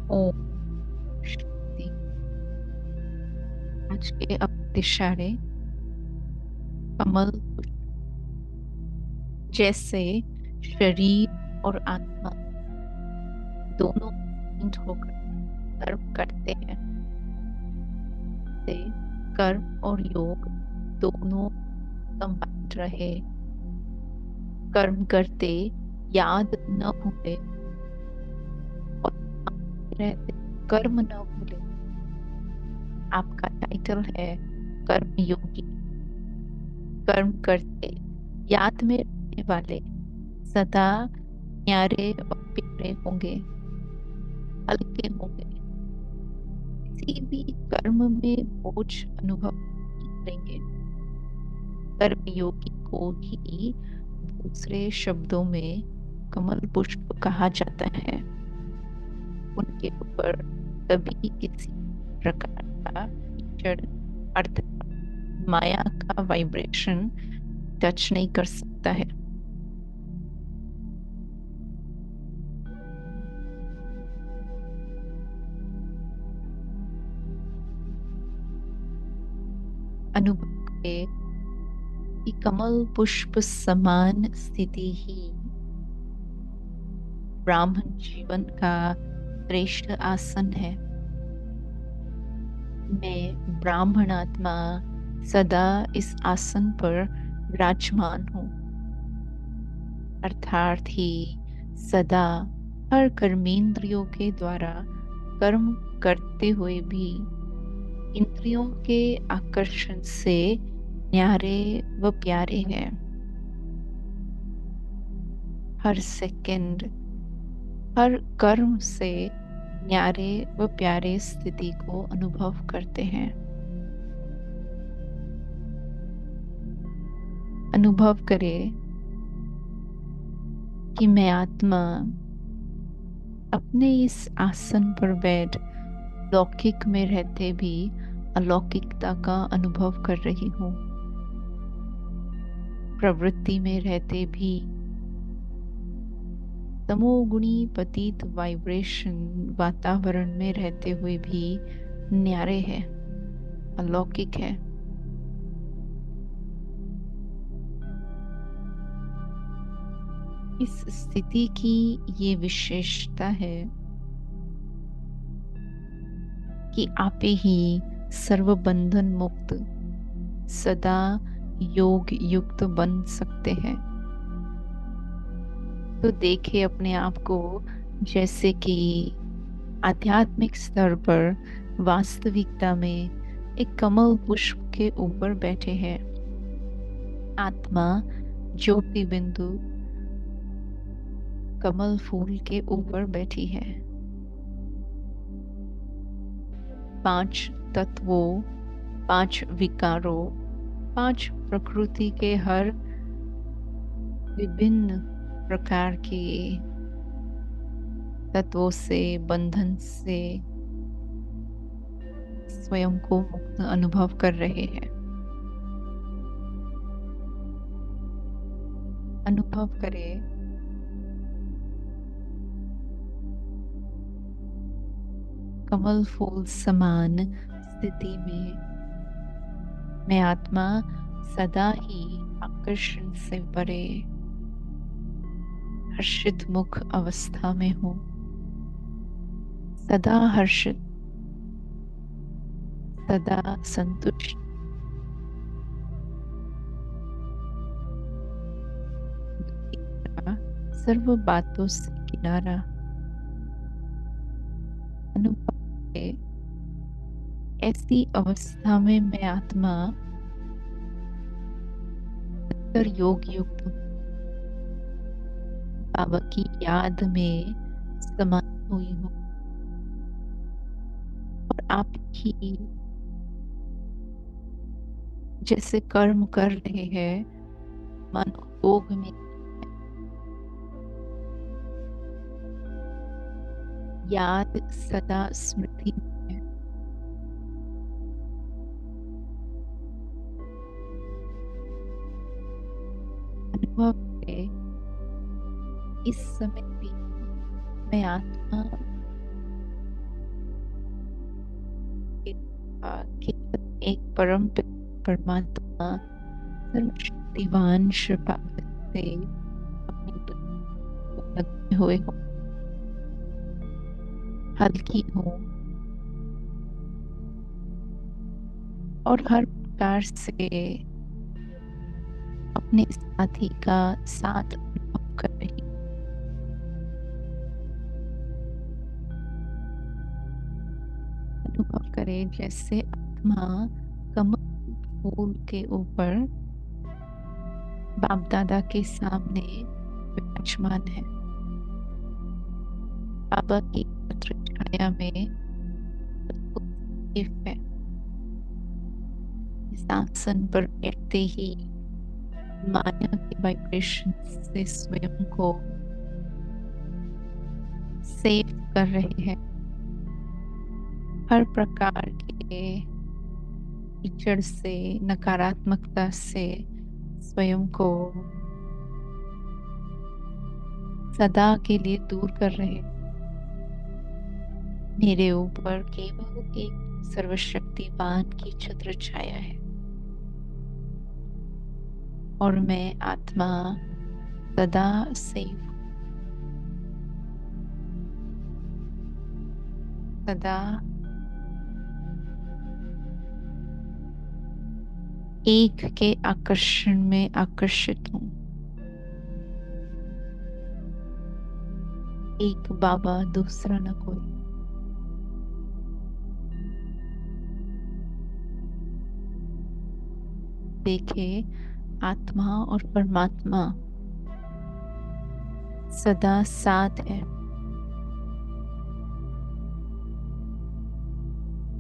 ओम शांति। आज के अब इशारे कमल पुष्प जैसे शरीर और आत्मा दोनों एक होकर कर्म करते हैं, से कर्म और योग दोनों संबंध रहे। कर्म करते याद न भूले और रहते कर्म न भूले। आपका टाइटल है कर्म योगी। कर्म करते याद में रहने वाले सदा न्यारे और प्यारे होंगे, हल्के होंगे। किसी भी कर्म में बोझ अनुभव नहीं करेंगे। कर्मयोगी को ही दूसरे शब्दों में कमल पुष्प कहा जाता है। उनके ऊपर कभी किसी प्रकार का कीचड़ अर्थात माया का वाइब्रेशन टच नहीं कर सकता है। अनुभव करें कि कमल पुष्प समान स्थिति ही ब्राह्मण जीवन का श्रेष्ठ आसन है। मैं ब्राह्मण आत्मा सदा इस आसन पर विराजमान हूँ, अर्थात ही सदा हर कर्मेंद्रियों के द्वारा कर्म करते हुए भी इंद्रियों के आकर्षण से न्यारे व प्यारे हैं। हर सेकंड हर कर्म से न्यारे व प्यारे स्थिति को अनुभव करते हैं। अनुभव करें कि मैं आत्मा अपने इस आसन पर बैठ लौकिक में रहते भी अलौकिकता का अनुभव कर रही हूँ। प्रवृत्ति में रहते भी तमोगुणी पतित वाइब्रेशन वातावरण में रहते हुए भी न्यारे है, अलौकिक है। इस स्थिति की ये विशेषता है कि आपे ही सर्व बंधन मुक्त सदा योग युक्त बन सकते हैं। तो देखे अपने आप को जैसे कि आध्यात्मिक स्तर पर वास्तविकता में एक कमल पुष्प के ऊपर बैठे हैं। आत्मा ज्योति बिंदु कमल फूल के ऊपर बैठी है। 5 तत्वों, 5 विकारों, 5 प्रकृति के हर विभिन्न प्रकार के तत्वों से, बंधन से स्वयं को मुक्त अनुभव कर रहे हैं। अनुभव करें कमल फूल समान स्थिति में मैं आत्मा सदा ही आकर्षण से परे हर्षित मुख अवस्था में हूँ। सदा हर्षित, सदा संतुष्ट, सर्व बातों से किनारा। अनुभव है ऐसी अवस्था में मैं आत्मा योग युक्त बाबा की याद में समान हुई हूँ और आप ही जैसे कर्म कर रहे हैं मानो योग में याद सदा स्मृति में है। अनुभव है इस समय भी मैं आत्मा केवल एक परम परमात्मा सर्वशक्तिवान शताब्दी से अपनी बुद्धि को लगे हुए हो, हल्की हो और हर प्रकार से अपने साथी का साथ अनुभव कर रही। अनुभव करे जैसे आत्मा कमल फूल के ऊपर बाप दादा के सामने विराजमान है। बाबा की छत्र छाया में सेफ है। इस आसन पर बैठते ही माया के वाइब्रेशन से स्वयं को सेव कर रहे हैं। हर प्रकार के कीचड़ से, नकारात्मकता से स्वयं को सदा के लिए दूर कर रहे हैं। मेरे ऊपर केवल एक सर्वशक्तिवान की छत्र छाया है और मैं आत्मा सदा सेफ, सदा एक के आकर्षण में आकर्षित हूँ। एक बाबा, दूसरा न कोई। देखे आत्मा और परमात्मा सदा साथ है।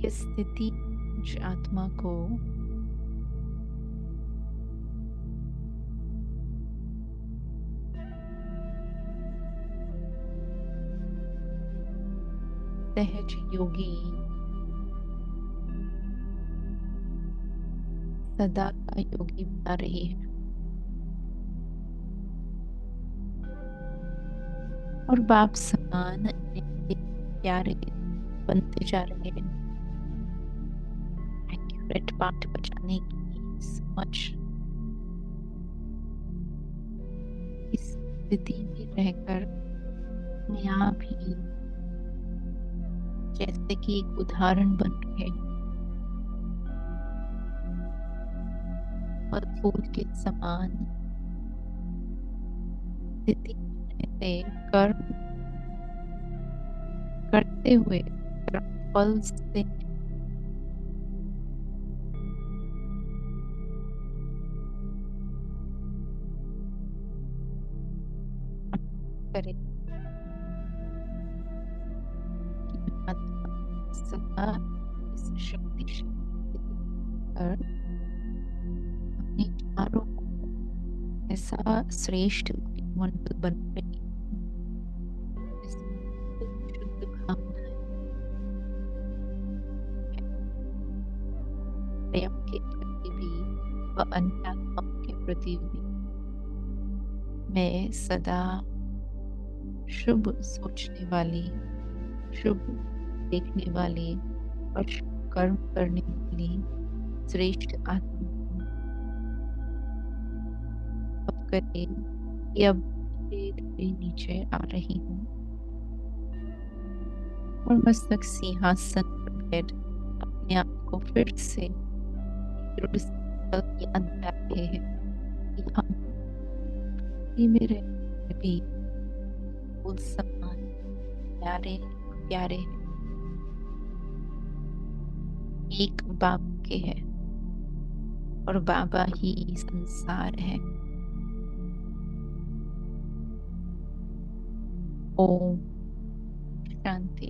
ये स्थिति मुझ आत्मा को सहज योगी, सदा का योगी बना रही है और बाप समान प्यारे बनते जा रहे हैं। एक्यूरेट पाठ बजाने की समझ इस स्थिति में रहकर अपने आप ही जैसे कि एक उदाहरण बन रहे हैं। और फूल के समान स्थिति रहते कर्म करते हुए फल से करे कि आत्मा सदा इस शक्तिशाली कर अपने चारों को ऐसा श्रेष्ठ मंत्र बन रही शुद्ध भावनाएं प्रेम के प्रति भी व अन्य आत्माओं के प्रति भी मैं सदा शुभ सोचने वाली, शुभ देखने वाली और शुभ कर्म करने वाली श्रेष्ठ आत्मा अब करे कि अब धीरे धीरे नीचे आ रही हूँ और मस्तक सिंहासन पर बैठ अपने आप को फिर से दृढ़ संकल्प याद दिलाते हैं कि हम ही में रहते भी फूल समान प्यारे प्यारे एक बाबा के है और बाबा ही संसार है। ओम शांति।